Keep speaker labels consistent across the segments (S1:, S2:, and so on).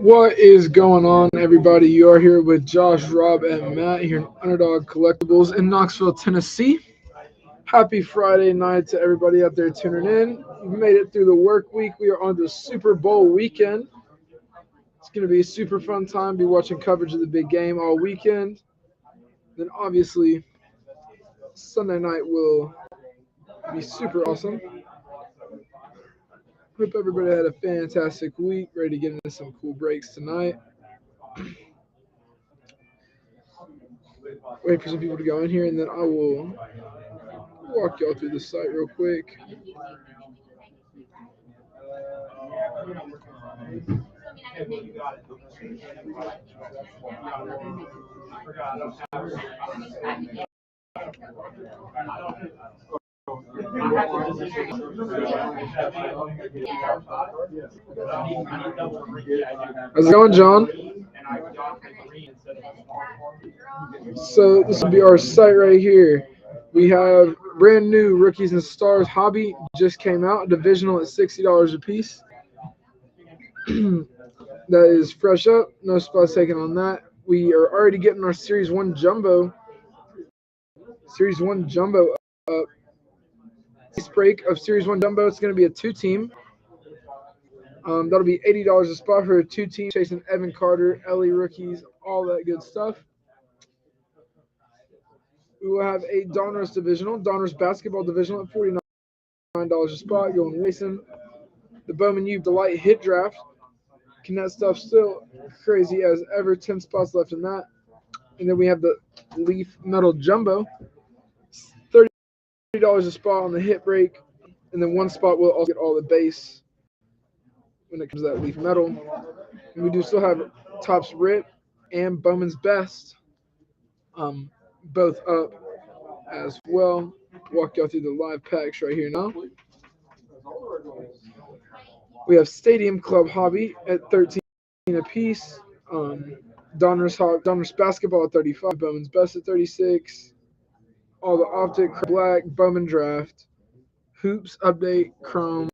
S1: What is going on, everybody? You are here with Josh, Rob, and Matt here in Underdog Collectibles in Knoxville, Tennessee. Happy Friday night to everybody out there tuning in. We made it through the work week. We are on the Super Bowl weekend. It's going to be a super fun time. Be watching coverage of the big game all weekend. Then obviously Sunday night will be super awesome. Hope everybody had a fantastic week. Ready to get into some cool breaks tonight. Wait for some people to go in here, and then I will walk y'all through the site real quick. How's it going, John? So this will be our site right here. We have brand new Rookies and Stars hobby just came out, divisional at $60 a piece. That is fresh up, no spots taken on that. We are already getting our Series 1 Jumbo up. This break of Series 1 Jumbo, it's going to be a two-team. That'll be $80 a spot for a two-team, chasing Evan Carter, Ellie rookies, all that good stuff. We will have a Donruss basketball divisional at $49 a spot, going racing. The Bowman U Delight hit draft. Can that stuff still crazy as ever? 10 spots left in that. And then we have the Leaf Metal Jumbo. $30 a spot on the hit break. And then one spot will also get all the base when it comes to that Leaf Metal. And we do still have Topps Rip and Bowman's Best both up as well. Walk y'all through the live packs right here now. We have Stadium Club Hobby at $13 a piece. Donruss Basketball at $35. Bowman's Best at $36. All the Optic, Black, Bowman Draft, Hoops Update, Chrome.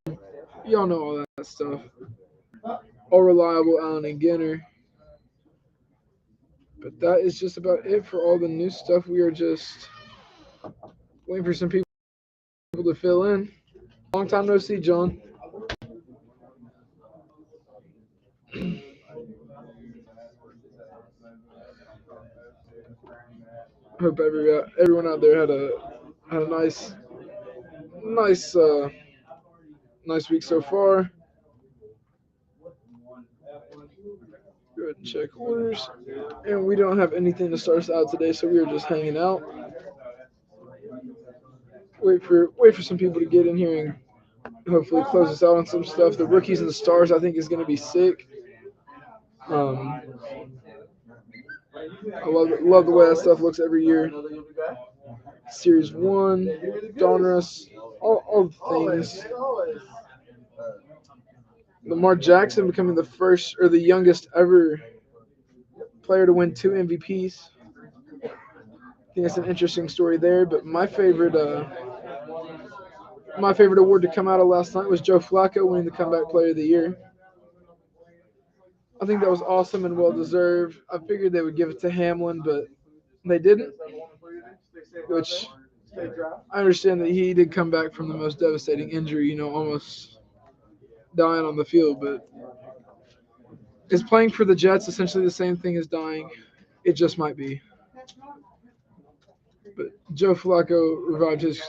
S1: Y'all know all that stuff. All Reliable, Allen and Ginner. But that is just about it for all the new stuff. We are just waiting for some people to fill in. Long time no see, John. Hope everyone out there had a nice week so far. Go ahead and check orders. And we don't have anything to start us out today, so we are just hanging out. Wait for some people to get in here and hopefully close us out on some stuff. The Rookies and the Stars, I think, is going to be sick. I love the way that stuff looks every year. Series 1, Donruss, all the things. Lamar Jackson becoming the first or the youngest ever player to win 2 MVPs. I think that's an interesting story there. But my favorite award to come out of last night was Joe Flacco winning the Comeback Player of the Year. I think that was awesome and well deserved. I figured they would give it to Hamlin, but they didn't. Which I understand that he did come back from the most devastating injury, almost dying on the field, but is playing for the Jets essentially the same thing as dying? It just might be. But Joe Flacco revived his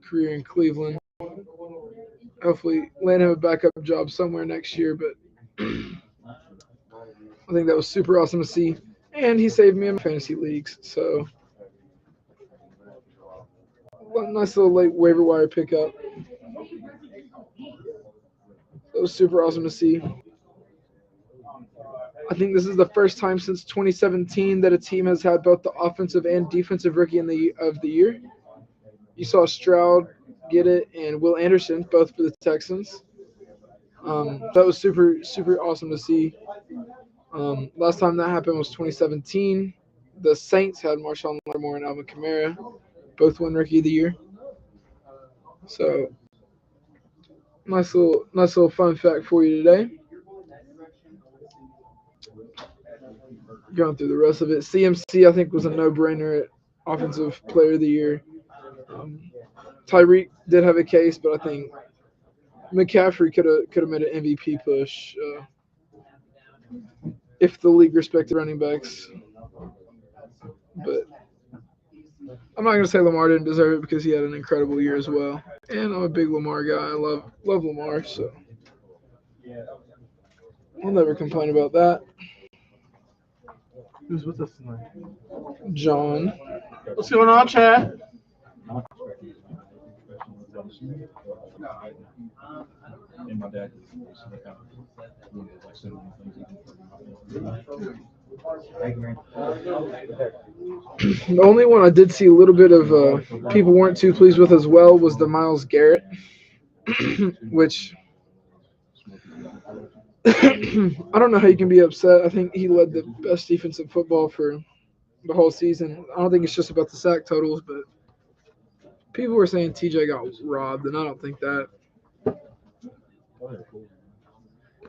S1: career in Cleveland. Hopefully land him a backup job somewhere next year, but I think that was super awesome to see. And he saved me in my fantasy leagues, so nice little late waiver wire pickup. It was super awesome to see. I think this is the first time since 2017 that a team has had both the offensive and defensive rookie of the year. You saw Stroud get it and Will Anderson, both for the Texans. That was super, super awesome to see. Last time that happened was 2017. The Saints had Marshawn Lattimore and Alvin Kamara, both win Rookie of the Year. So, nice little fun fact for you today. Going through the rest of it, CMC I think was a no-brainer at Offensive Player of the Year. Um, Tyreek did have a case, but I think McCaffrey could have made an MVP push if the league respected running backs. But I'm not gonna say Lamar didn't deserve it because he had an incredible year as well. And I'm a big Lamar guy. I love Lamar, so I'll never complain about that.
S2: Who's with us tonight?
S1: John.
S2: What's going on, chat?
S3: And my dad
S1: The only one I did see a little bit of people weren't too pleased with as well was the Miles Garrett, which I don't know how you can be upset. I think he led the best defensive football for the whole season. I don't think it's just about the sack totals, but people were saying TJ got robbed, and I don't think that.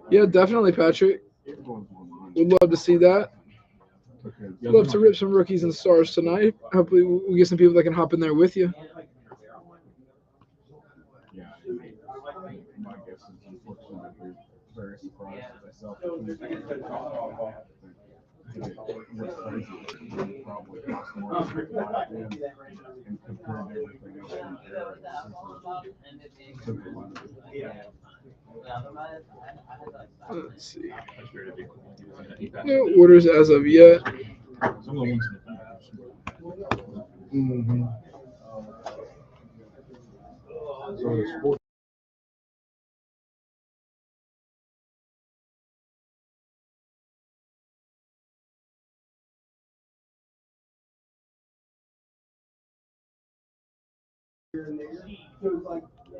S1: Yeah, definitely, Patrick. Would love to see that. Love to rip some rookies and stars tonight. Hopefully, we get some people that can hop in there with you.
S3: Yeah, my guess is unfortunately they're very surprised that they sell for what's crazy is it probably cost more than it might have been, and compared to everything else in the era, it's super limited.
S1: Let's see. No orders as of yet.
S3: Some of the ones
S2: Mm-hmm.
S3: so the sport.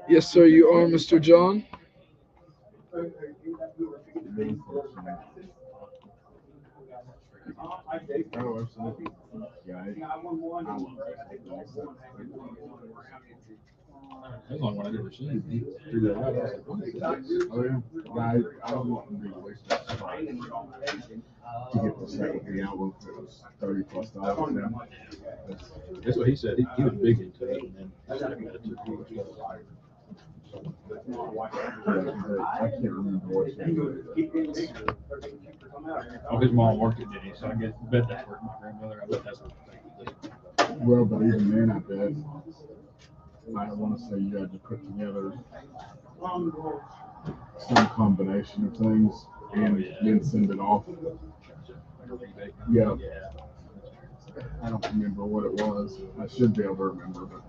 S1: Yes, sir, you are, Mr. John.
S3: Oh, absolutely. Yeah, I love that's the only one I've ever seen. He threw that out. I was like, what is this? Oh, yeah. I was wanting to be wasted to get the set with the album for it was $30+ now. That's what he said. He was big into it, and then I can't remember what she oh, his mom worked it, did he? So bet that's where my grandmother. I bet that's what. Well, but even then, I bet I want to say you had to put together some combination of things and then send it off. Yeah. I don't remember what it was. I should be able to remember, but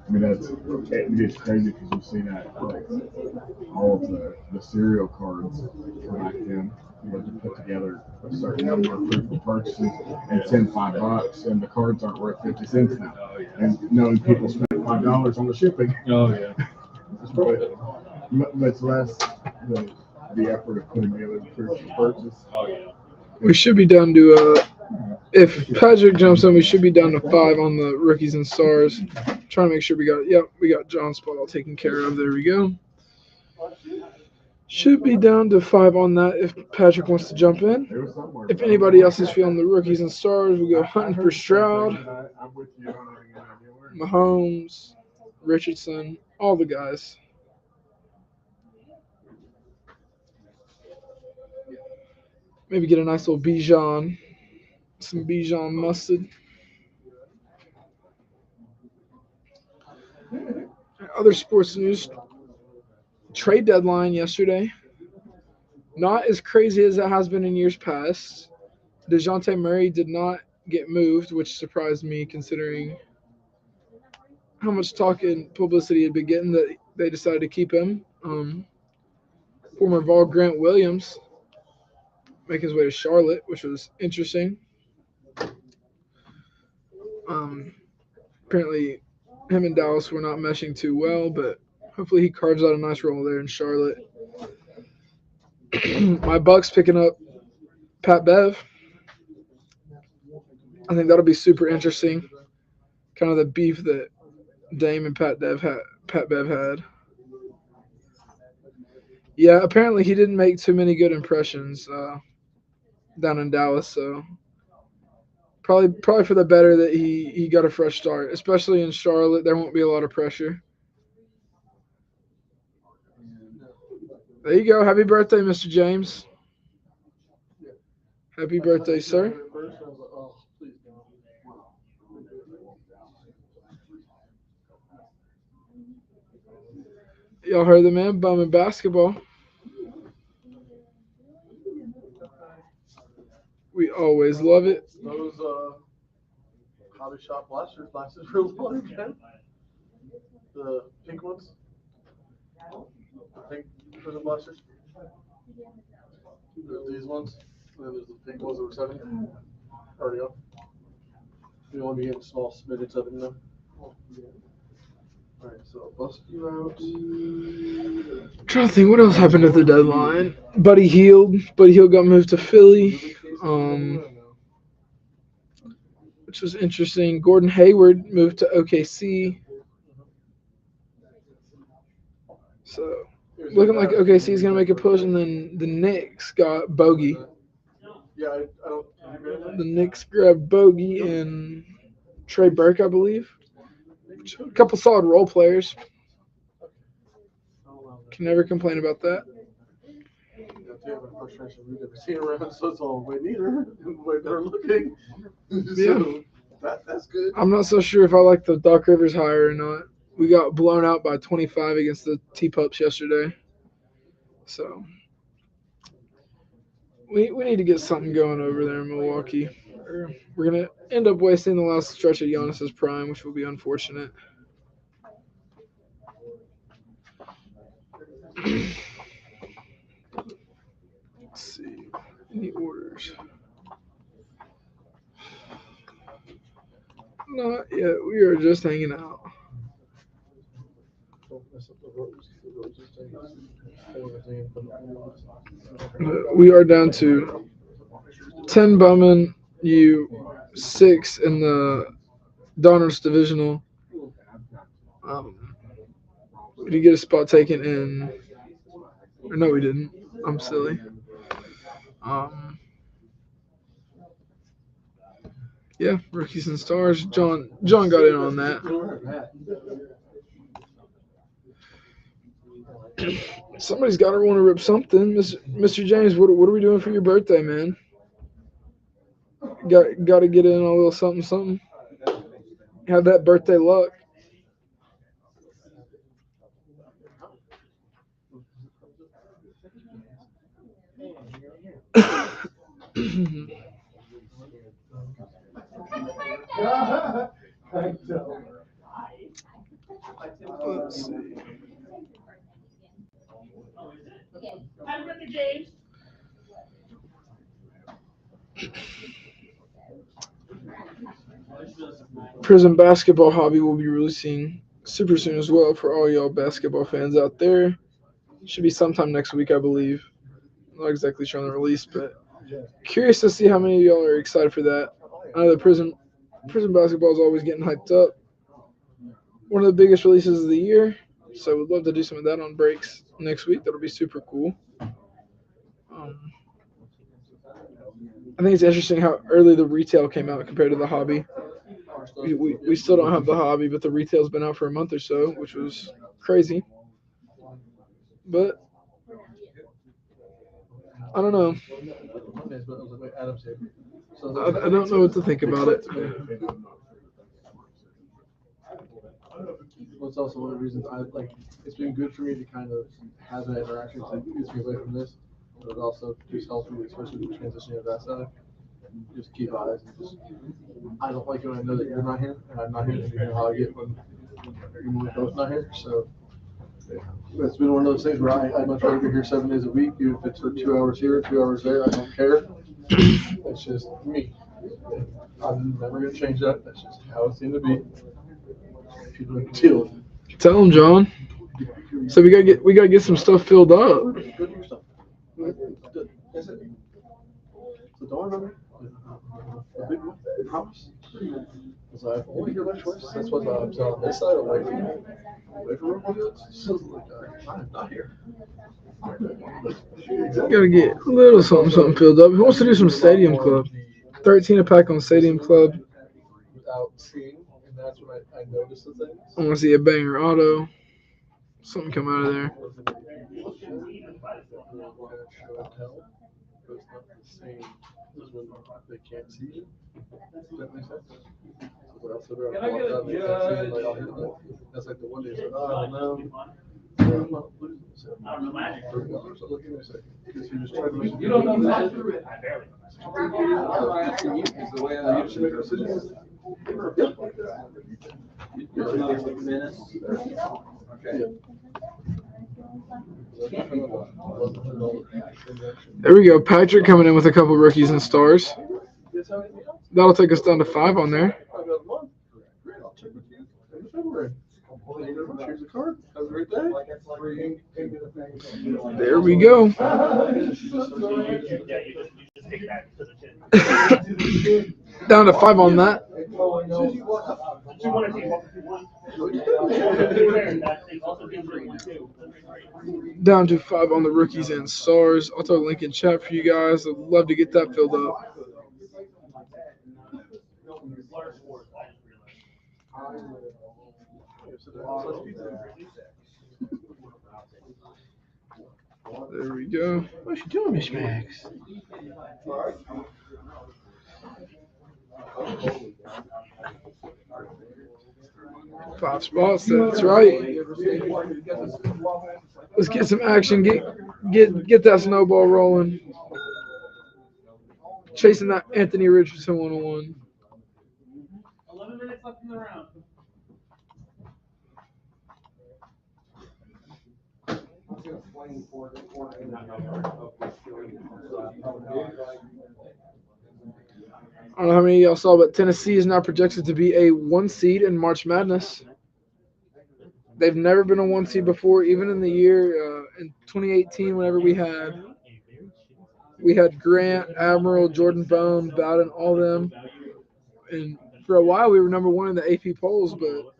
S3: I mean it's crazy because you see that like all of the cereal cards back then. You had to put together a certain number of proof of purchases and send $5, and the cards aren't worth 50 cents now. And knowing people spent $5 on the shipping. Oh yeah. Much less the effort of putting together the proof of purchase. Oh yeah.
S1: We should be down to if Patrick jumps in, we should be down to 5 on the rookies and stars. Trying to make sure we got John's spot all taken care of. There we go. Should be down to 5 on that if Patrick wants to jump in. If anybody else is feeling the rookies and stars, we go hunting for Stroud, Mahomes, Richardson, all the guys. Maybe get a nice little Bijan, some Bijan mustard. Other sports news: trade deadline yesterday. Not as crazy as it has been in years past. DeJounte Murray did not get moved, which surprised me considering how much talk and publicity had been getting that they decided to keep him. Former Vol Grant Williams making his way to Charlotte, which was interesting. Apparently, him and Dallas were not meshing too well, but hopefully he carves out a nice role there in Charlotte. My Bucks picking up Pat Bev. I think that'll be super interesting. Kind of the beef that Dame and Pat Bev had. Yeah, apparently he didn't make too many good impressions. down in Dallas. So probably for the better that he got a fresh start, especially in Charlotte. There won't be a lot of pressure. There you go. Happy birthday, Mr. James. Happy birthday, sir. Y'all heard the man bumming basketball. We always love it.
S2: Those hobby shop blasters lasted real long again. The pink ones. The pink prison blasters. There's these ones. And then there's the pink ones that were 7. Already up. You want to be getting small snippets of it now. Alright, so I'll bust you out.
S1: Trying to think what else happened at the deadline. Buddy Hield got moved to Philly, which was interesting. Gordon Hayward moved to OKC. So looking like OKC is gonna make a push, and then the Knicks got Bogey.
S2: Yeah, I don't.
S1: The Knicks grabbed Bogey and Trey Burke, I believe. A couple solid role players. Can never complain about that.
S2: We've never seen around, so it's all way neater and way better looking.
S1: Yeah.
S2: So that's good.
S1: I'm not so sure if I like the Doc Rivers hire or not. We got blown out by 25 against the T-Pups yesterday. So we need to get something going over there in Milwaukee. We're going to end up wasting the last stretch of Giannis's prime, which will be unfortunate. Let's see. Any orders? Not yet. We are just hanging out. We are down to 10 Bowman, you 6 in the Donners divisional. We did get a spot taken in. Or no, we didn't. I'm silly. Yeah, rookies and stars. John got in on that. Somebody's got to want to rip something, Mr. James. What are we doing for your birthday, man? Got to get in a little something. Have that birthday luck. Let's see. Prison Basketball Hobby will be releasing super soon as well for all y'all basketball fans out there. Should be sometime next week, I believe. Not exactly sure on the release, but curious to see how many of y'all are excited for that. I know the prison basketball is always getting hyped up. One of the biggest releases of the year, so we'd love to do some of that on breaks next week. That'll be super cool. I think it's interesting how early the retail came out compared to the hobby. We still don't have the hobby, but the retail's been out for a month or so, which was crazy. But I don't know. I don't know what to think about it.
S2: Well, it's also one of the reasons I like. It's been good for me to kind of have that interaction. So it gets me away from this, but it also just helps me, especially with the transition of that side. Just keep eyes. And just, I don't like it when I know that you're not here, and I'm not here. And you know how I get when we're both not here. So it's been one of those things where I'd much rather be here 7 days a week, even if it's for 2 hours here, 2 hours there. I don't care. It's just me. I'm never gonna change that. That's just how it seemed to be. People can deal with it.
S1: Tell them, John. So we gotta get some stuff filled up.
S2: Good stuff. That's it. So don't worry about The big one, I promise. Because I've only heard my choice. That's what I'm telling this side. I'm like, wait for Rumble Goods. So like, I'm not here.
S1: Gotta get a little something filled up. Who wants to do some Stadium Club? 13 a pack on Stadium Club.
S2: Without seeing, and that's when I noticed the things.
S1: I want to see a banger auto. Something come out of there.
S2: Show and tell, but it's not the same as when they can't see you. Does that make sense? So what else are they can't see you, like, I'll hit them. That's like the one day, it's like, oh, I don't know. Yeah, I'm not losing. So, so look at me a second. Because he was trying to make you don't know that. I barely. Is the way you should make decisions. Okay.
S1: There we go. Patrick coming in with a couple rookies and stars. That'll take us down to 5 on there.
S2: Here's a card. Have a great day.
S1: There we go. Down to 5 on that. Down to 5 on the rookies and stars. I'll throw a link in chat for you guys. I'd love to get that filled up. There we go.
S4: What you doing, Miss Max?
S1: 5 spots. That's right. Let's get some action. Get that snowball rolling. Chasing that Anthony Richardson 101.
S5: 11 minutes left in the round.
S1: I don't know how many of y'all saw, but Tennessee is now projected to be a 1 seed in March Madness. They've never been a 1 seed before, even in the year in 2018, whenever we had Grant, Admiral, Jordan Bone, Bowden, all them. And for a while, we were number 1 in the AP polls, but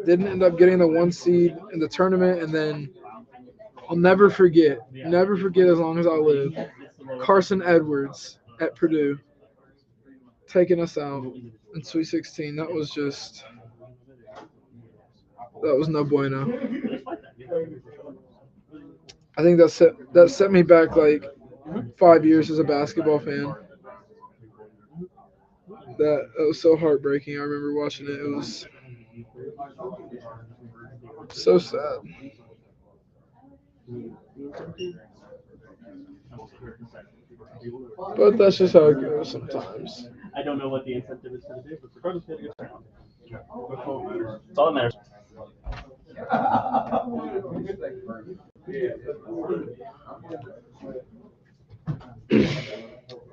S1: didn't end up getting the 1 seed in the tournament. And then I'll never forget as long as I live, Carson Edwards at Purdue taking us out in Sweet 16. That was no bueno. I think that set me back like 5 years as a basketball fan. That was so heartbreaking. I remember watching it. It was so sad. But that's just how it goes sometimes.
S5: I don't know what the incentive is going to be, but regardless, we had a good time. That's all that matters.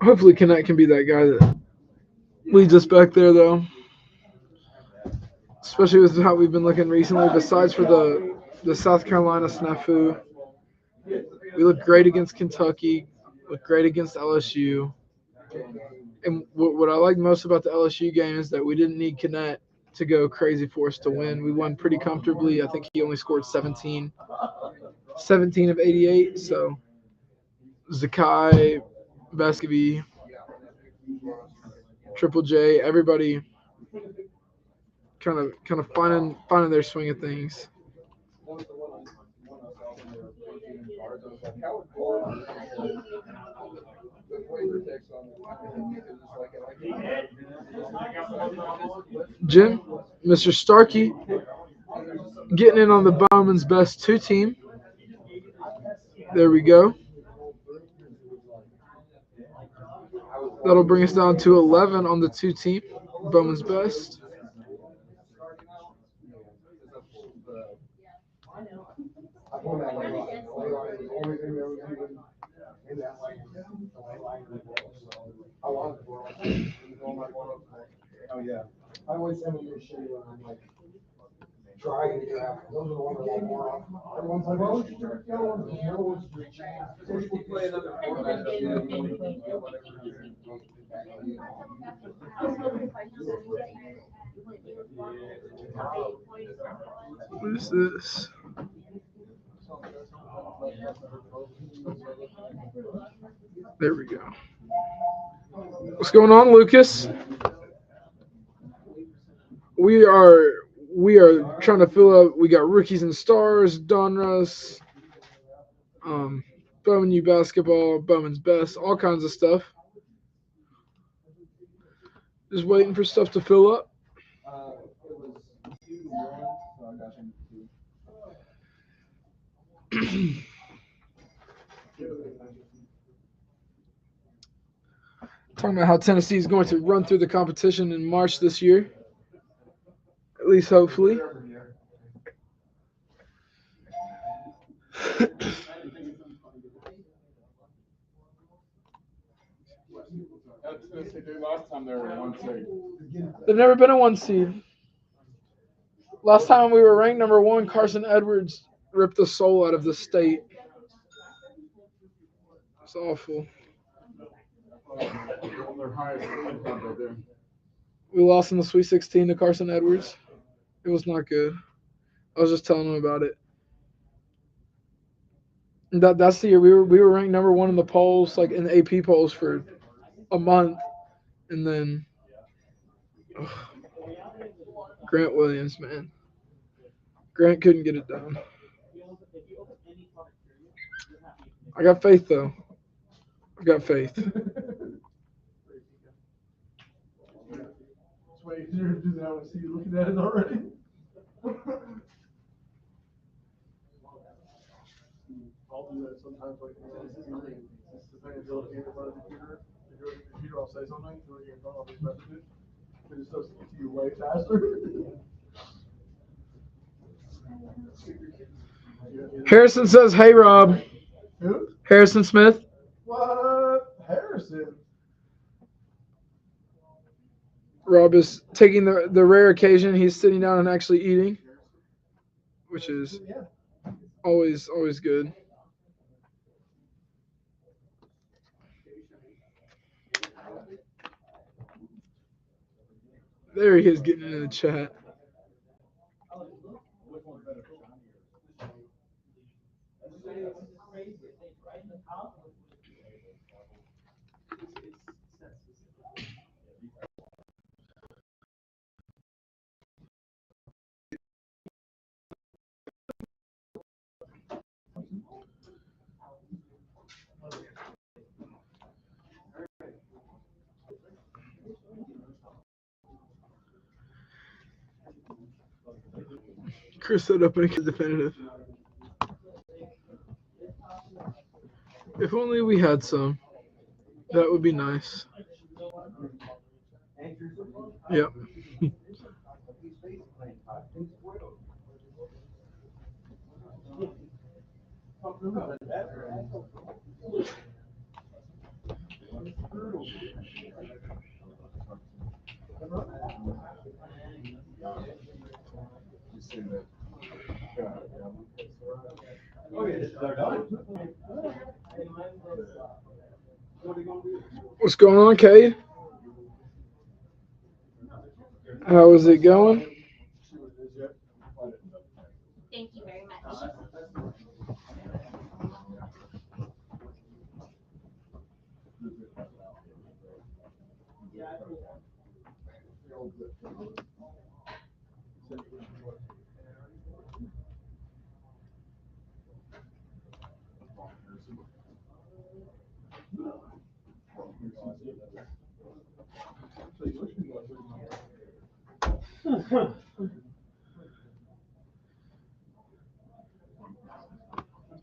S1: Hopefully, Connect can be that guy that leads us back there, though. Especially with how we've been looking recently. Besides for the South Carolina snafu, we look great against Kentucky. Look great against LSU. And what I like most about the LSU game is that we didn't need Connect to go crazy for us to win. We won pretty comfortably. I think he only scored 17 of 88. So Zakai, Baskevi, Triple J, everybody kind of finding their swing of things. Jim, Mr. Starkey, getting in on the Bowman's Best 2 team. There we go. That'll bring us down to 11 on the 2 team, Bowman's Best.
S6: Oh yeah. I always send them your shit when I'm like
S1: What is this? There we go. What's going on, Lucas? We are trying to fill up. We got rookies and stars, Donruss, Bowman U basketball, Bowman's best, all kinds of stuff. Just waiting for stuff to fill up. Talking about how Tennessee is going to run through the competition in March this year. At least hopefully.
S3: Last time they were one seed.
S1: They've never been a 1 seed. Last time we were ranked number 1, Carson Edwards ripped the soul out of the state. It's awful.
S3: Their highest seed, how'd they do?
S1: We lost in the Sweet 16 to Carson Edwards. It was not good. I was just telling him about it. That's the year we were ranked number 1 in the polls, like in the AP polls for a month, and then Grant Williams, man. Grant couldn't get it done. I got faith though. I got faith.
S2: It's way easier to do that when you looking at it already. I'll do that sometimes, like, depending on the game about a computer. If you're on the computer, I'll say something, so when you're in front, I'll just message it. It just does it to you way faster.
S1: Harrison says, "Hey Rob."
S2: Who?
S1: Harrison Smith.
S2: What? Harrison?
S1: Rob is taking the rare occasion he's sitting down and actually eating, which is always good. There he is getting into the chat. Chris set up and definitive. If only we had some. That would be nice. Yep.
S3: You see that?
S1: What's going on, Cade? How is it going?
S6: Thank you very much.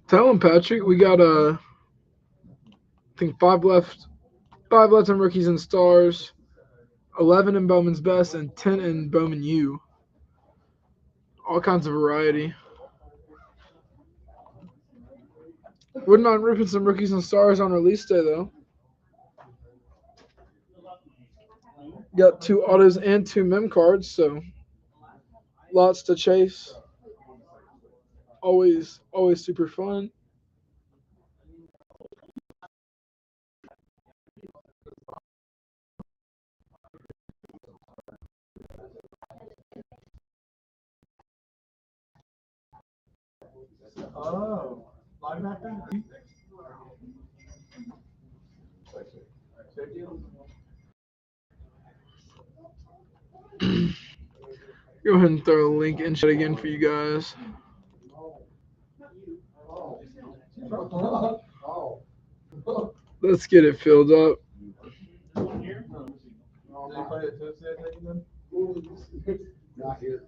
S1: Tell him, Patrick. We got I think 5 left. 5 left in rookies and stars. 11 in Bowman's best and 10 in Bowman U. All kinds of variety. Wouldn't mind ripping some rookies and stars on release day though. Got 2 autos and 2 mem cards, so lots to chase. Always super fun.
S2: Oh, linebacker? Safety?
S1: Go ahead and throw a link in chat again for you guys. Let's get it filled up.
S2: Did he play at Tennessee, I think, then?
S3: Not here.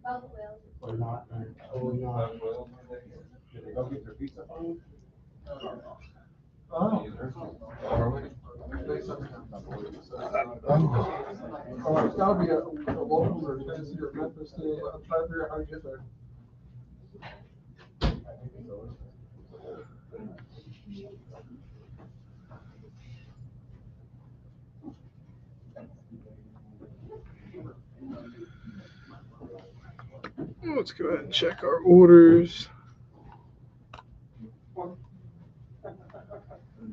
S6: Both will.
S3: Or not. Totally not. Did they go get their pizza?
S2: Oh. Oh, it's gotta be a local or Tennessee or Memphis thing. I'm trying to figure out how to get there.
S1: Let's go ahead and check our orders.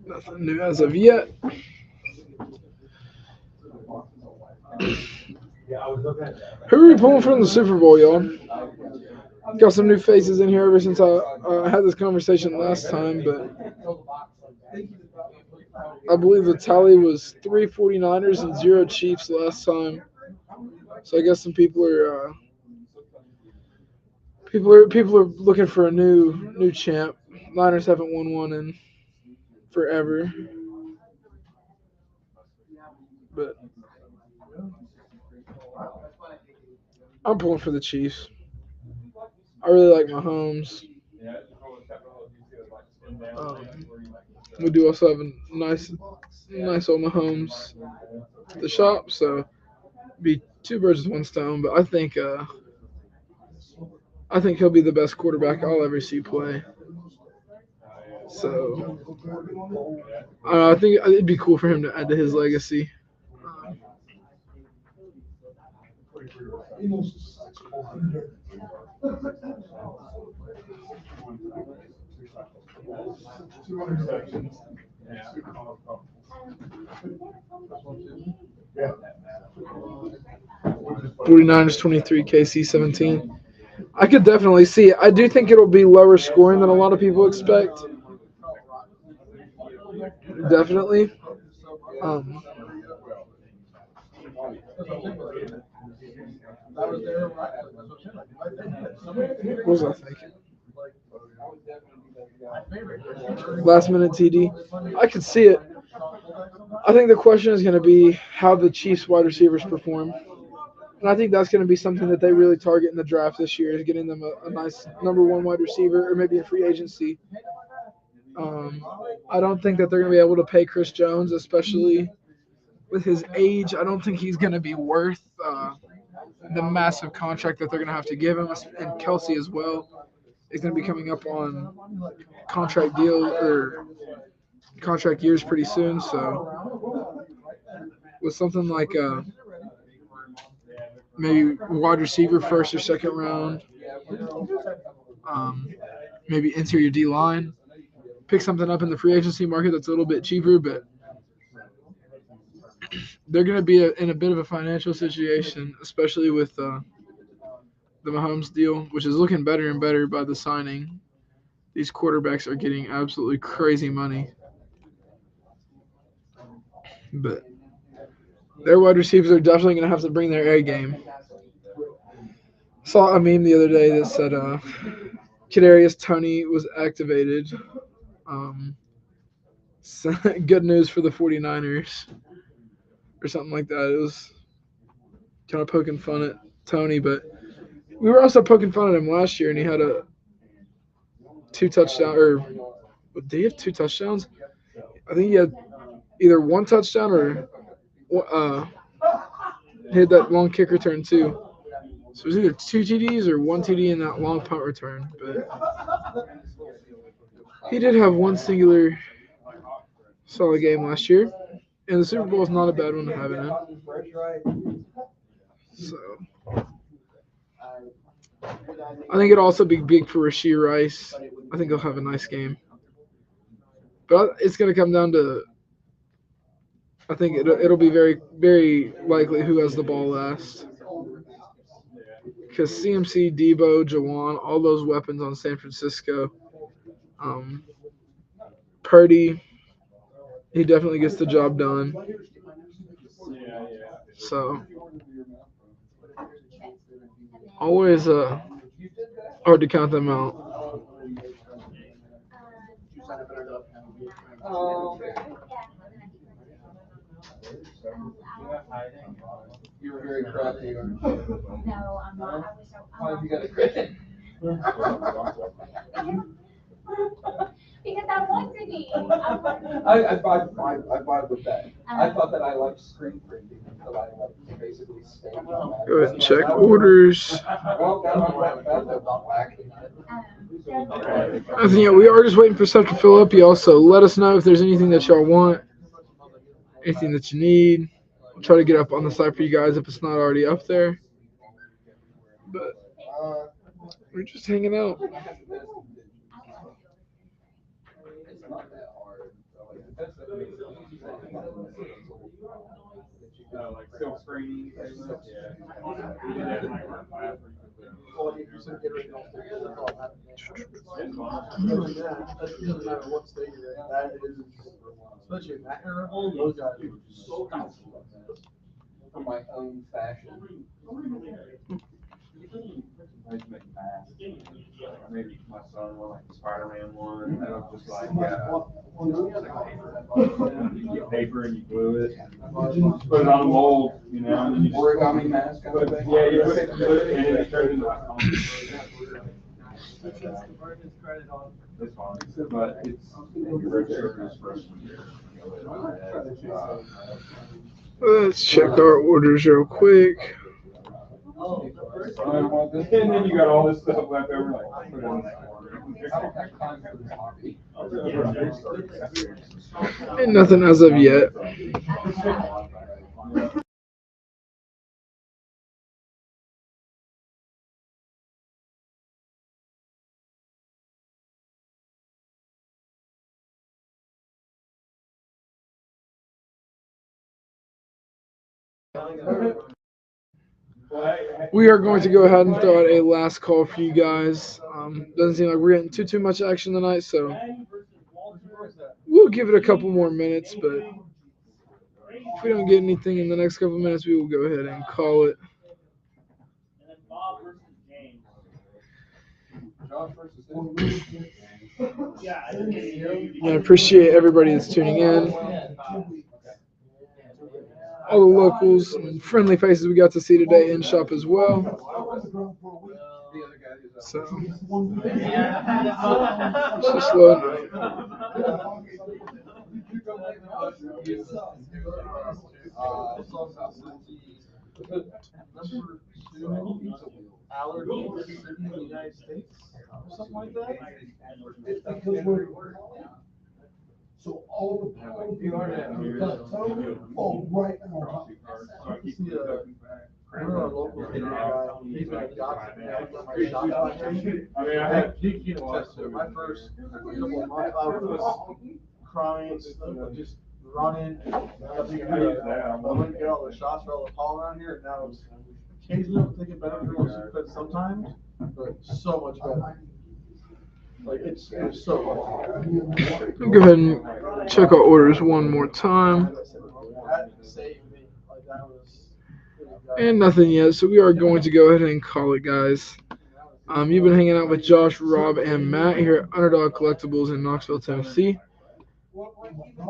S1: Nothing new as of yet. Who are we pulling from the Super Bowl, y'all? Got some new faces in here ever since I had this conversation last time, but I believe the tally was 3 49ers and 0 Chiefs last time. So I guess some people are people are looking for a new champ. Niners haven't won one in forever. But I'm pulling for the Chiefs. I really like Mahomes. We do also have a nice old Mahomes at the shop, so be two birds with one stone. But I think he'll be the best quarterback I'll ever see play. So I think it'd be cool for him to add to his legacy. 49ers 23, KC 17. I could definitely see it. I do think it'll be lower scoring than a lot of people expect. Definitely. What was I thinking? Last minute TD. I could see it. I think the question is going to be how the Chiefs wide receivers perform. And I think that's going to be something that they really target in the draft this year is getting them a nice number one wide receiver or maybe a free agency. I don't think that they're going to be able to pay Chris Jones, especially with his age. I don't think he's going to be worth the massive contract that they're going to have to give him. And Kelsey as well is going to be coming up on contract deal or contract years pretty soon. So with something like maybe wide receiver first or second round, maybe interior D line, pick something up in the free agency market that's a little bit cheaper, but they're going to be in a bit of a financial situation, especially with the Mahomes deal, which is looking better and better by the signing. These quarterbacks are getting absolutely crazy money. But their wide receivers are definitely going to have to bring their A game. Saw a meme the other day that said Kadarius Toney was activated. So good news for the 49ers or something like that. It was kind of poking fun at Toney, but we were also poking fun at him last year, and he had a 2 touchdown or did he have 2 touchdowns? I think he had either 1 touchdown or he had that long kick return too. So it was either 2 TDs or 1 TD in that long punt return. But he did have one singular solid game last year, and the Super Bowl is not a bad one to have in it. So I think it'll also be big for Rasheed Rice. I think he'll have a nice game. But it's going to come down to, I think it'll be very, very likely who has the ball last. Because CMC, Debo, Jawan, all those weapons on San Francisco. Purdy, he definitely gets the job done. So, always hard to count them out.
S2: You were very crafty.
S6: No, I'm not.
S2: Why have you got a credit?
S6: Because I want to be.
S2: I vibe with that. I thought that I liked screen printing until I like basically stamped on that.
S1: Go ahead and check orders.
S2: Well, that's not lacking.
S1: I think, yeah, we are just waiting for stuff to fill up, y'all. So let us know if there's anything that y'all want, anything that you need. I'll try to get up on the site for you guys if it's not already up there. But we're just hanging out.
S2: It's not that hard.
S5: Like silk screening.
S2: That doesn't matter what state you're in. That is, especially in that era, those guys are so for my own fashion.
S5: I used to make masks. I made my son one, like the Spider-Man one. That was just like, you get paper and you glue it. Put it on a mold, you know. And then you just,
S2: Origami mask.
S5: yeah, you put it and then it turns into like this one, but it's
S1: Let's check our orders real quick.
S5: and then you got all this stuff left over, like put it on that corner.
S2: I don't have time for this hobby.
S1: Ain't nothing as of yet. We are going to go ahead and throw out a last call for you guys. Doesn't seem like we're getting too much action tonight, so we'll give it a couple more minutes. But if we don't get anything in the next couple of minutes, we will go ahead and call it. I appreciate everybody that's tuning in. All the locals and friendly faces we got to see today in shop as well. So it's just slow
S2: Allergies in the United States or something like that. So all the right now. One of our locals, he's been a doctor.
S5: I mean, I had
S2: He can attest to it. My first couple of months, I was crying, just running. I wouldn't get all the shots for all the pollen around here, and now it's occasionally I'm thinking better than sometimes, but so much better. Like it's so much.
S1: Go ahead and check our orders one more time.
S2: That saved me. Like that was.
S1: And nothing yet, so we are going to go ahead and call it, guys. You've been hanging out with Josh, Rob, and Matt here at Underdog Collectibles in Knoxville, Tennessee.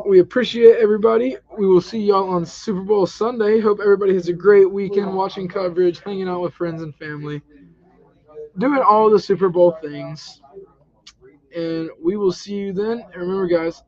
S1: We appreciate everybody. We will see y'all on Super Bowl Sunday. Hope everybody has a great weekend watching coverage, hanging out with friends and family, doing all the Super Bowl things. And we will see you then. And remember, guys,